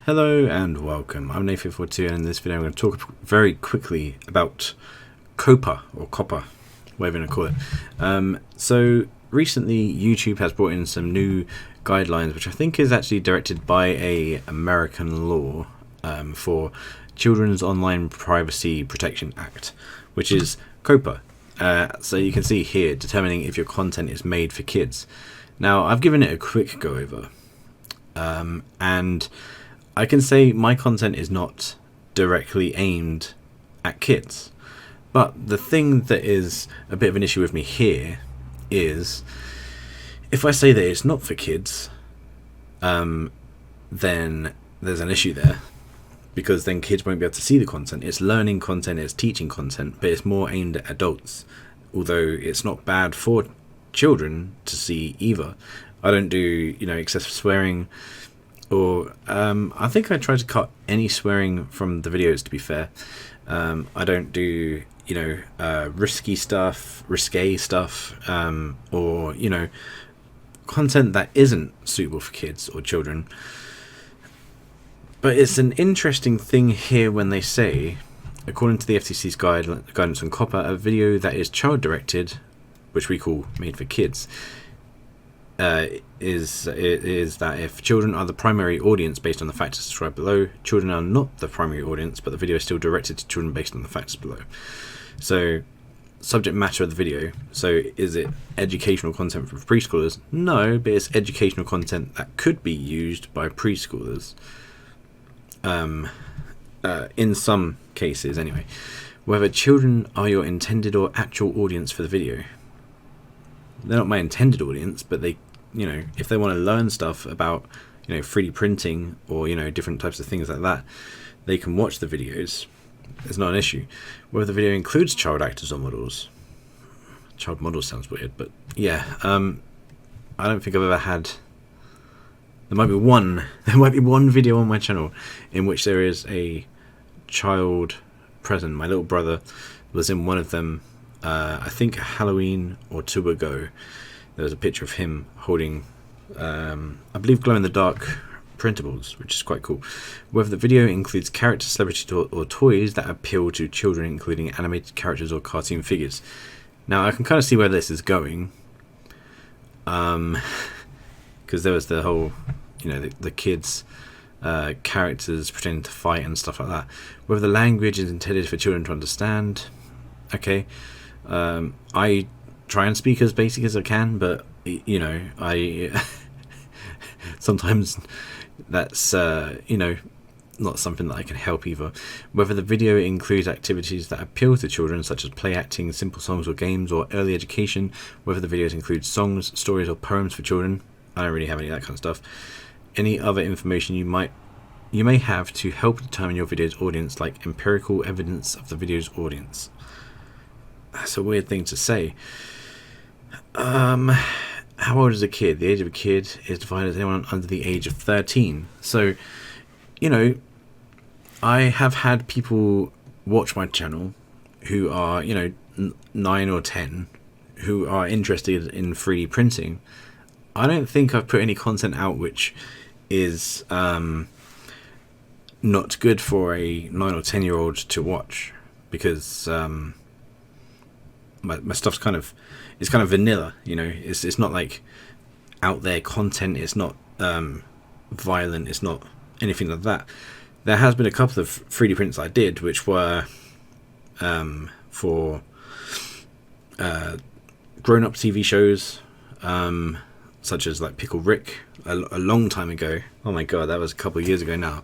Hello and welcome. I'm Nathan42, and in this video I'm going to talk very quickly about COPPA, or COPPA, whatever you want to call it. So recently YouTube has brought in some new guidelines, which I think is actually directed by a American law for Children's Online Privacy Protection Act, which is COPPA. So you can see here, determining if your content is made for kids. Now I've given it a quick go over, and I can say my content is not directly aimed at kids, but the thing that is a bit of an issue with me here is if I say that it's not for kids, then there's an issue there, because then kids won't be able to see the content. It's learning content, it's teaching content, but it's more aimed at adults, although it's not bad for children to see either. I don't do, excessive swearing, or I think I try to cut any swearing from the videos, to be fair. I don't do risque stuff, or content that isn't suitable for kids or children. But it's an interesting thing here when they say, according to the FTC's guidance on COPPA, a video that is child directed, which we call made for kids, is that if children are the primary audience based on the factors described below, children are not the primary audience, but the video is still directed to children based on the factors below. So, subject matter of the video. So, is it educational content for preschoolers? No, but it's educational content that could be used by preschoolers. In some cases, anyway. Whether children are your intended or actual audience for the video. They're not my intended audience, but they, if they want to learn stuff about, 3D printing or, different types of things like that, they can watch the videos. It's not an issue. Whether the video includes child actors or models. Child models sounds weird, but yeah. I don't think I've ever had... There might be one video on my channel in which there is a child present. My little brother was in one of them. I think Halloween or two ago, there was a picture of him holding, I believe, glow-in-the-dark printables, which is quite cool. Whether the video includes characters, celebrities, or toys that appeal to children, including animated characters or cartoon figures. Now, I can kind of see where this is going, because there was the whole, the kids' characters pretending to fight and stuff like that. Whether the language is intended for children to understand, okay. I try and speak as basic as I can, but I sometimes that's not something that I can help either. Whether the video includes activities that appeal to children, such as play acting, simple songs or games, or early education. Whether the videos include songs, stories, or poems for children. I don't really have any of that kind of stuff. Any other information you may have to help determine your video's audience, like empirical evidence of the video's audience. That's a weird thing to say. How old is a kid? The age of a kid is defined as anyone under the age of 13. So, I have had people watch my channel who are, 9 or 10, who are interested in 3D printing. I don't think I've put any content out which is not good for a 9 or 10-year-old to watch, because my stuff's kind of vanilla. It's not like out there content. It's not violent. It's not anything like that. There has been a couple of 3D prints I did which were for grown-up TV shows, such as like Pickle Rick, a long time ago. Oh my god, that was a couple of years ago now.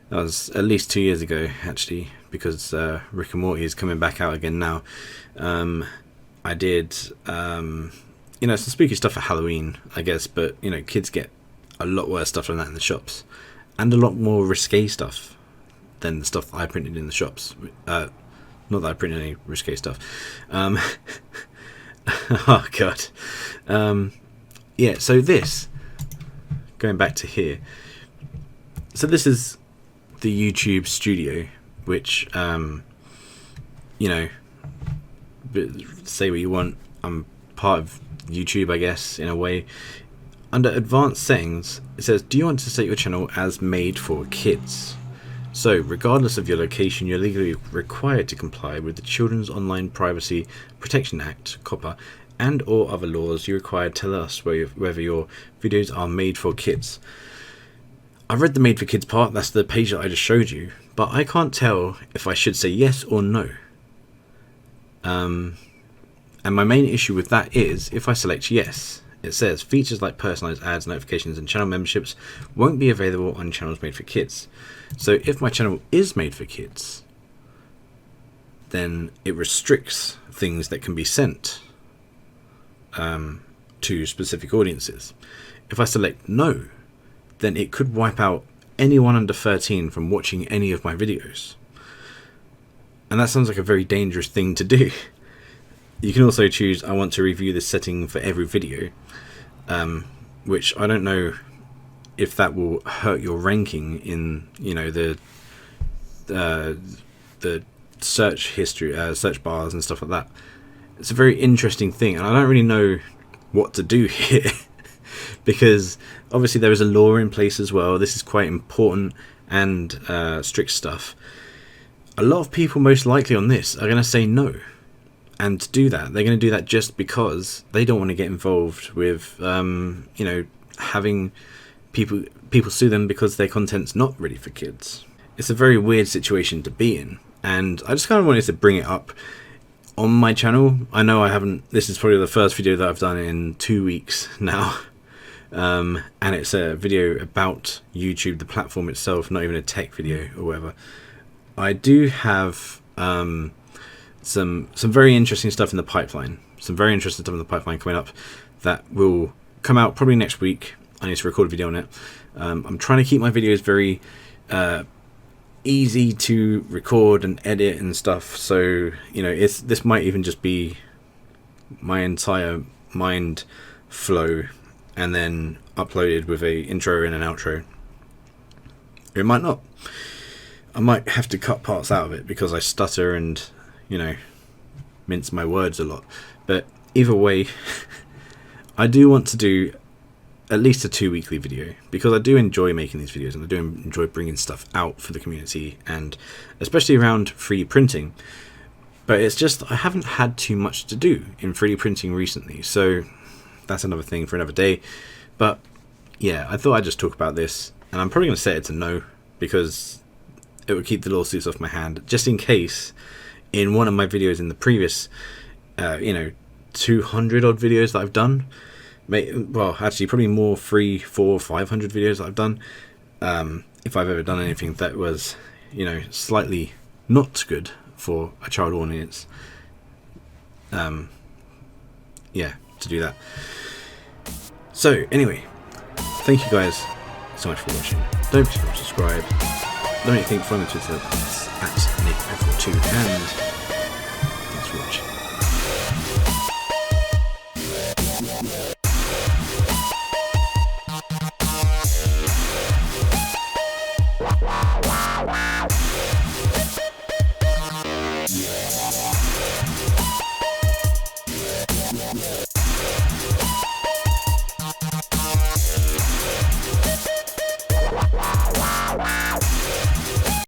That was at least 2 years ago, actually, because Rick and Morty is coming back out again now. I did, some spooky stuff for Halloween, I guess, but, kids get a lot worse stuff than that in the shops. And a lot more risque stuff than the stuff that I printed in the shops. Not that I printed any risque stuff. Oh, God. Yeah, so this, going back to here. So this is the YouTube studio, which, say what you want. I'm part of YouTube, I guess, in a way. under advanced settings, it says, do you want to set your channel as made for kids? So regardless of your location, you're legally required to comply with the Children's Online Privacy Protection Act, COPPA, and or other laws you require to tell us whether your videos are made for kids. I've read the made for kids part, that's the page that I just showed you, but I can't tell if I should say yes or no. And my main issue with that is, if I select yes, it says features like personalized ads, notifications, and channel memberships won't be available on channels made for kids. So if my channel is made for kids, then it restricts things that can be sent to specific audiences. If I select no, then it could wipe out anyone under 13 from watching any of my videos. And that sounds like a very dangerous thing to do. You can also choose, I want to review this setting for every video, which I don't know if that will hurt your ranking in, you know, the search history, search bars and stuff like that. It's a very interesting thing, and I don't really know what to do here because obviously there is a law in place as well. This is quite important and strict stuff. A lot of people most likely on this are going to say no. And to do that, they're going to do that just because they don't want to get involved with, you know, having people sue them because their content's not ready for kids. It's a very weird situation to be in, and I just kind of wanted to bring it up on my channel. I know I haven't. This is probably the first video that I've done in 2 weeks now, and it's a video about YouTube, the platform itself, not even a tech video or whatever. I do have some very interesting stuff in the pipeline. Some very interesting stuff in the pipeline coming up that will come out probably next week. I need to record a video on it. I'm trying to keep my videos very easy to record and edit and stuff. So, you know, this might even just be my entire mind flow and then uploaded with a intro and an outro. It might not. I might have to cut parts out of it because I stutter and, you know, mince my words a lot. But either way, I do want to do at least a 2 weekly video because I do enjoy making these videos and I do enjoy bringing stuff out for the community, and especially around 3D printing. But it's just I haven't had too much to do in 3D printing recently, so that's another thing for another day. But yeah, I thought I'd just talk about this, and I'm probably going to set it to no because it would keep the lawsuits off my hand, just in case in one of my videos in the previous, you know, 200 odd videos that I've done, well, actually probably more 300, 400, 500 videos that I've done, if I've ever done anything that was, you know, slightly not good for a child audience, yeah, to do that. So anyway, thank you guys so much for watching. Don't forget to subscribe. Don't anything, follow me on Twitter at NickF42, and thanks for watching.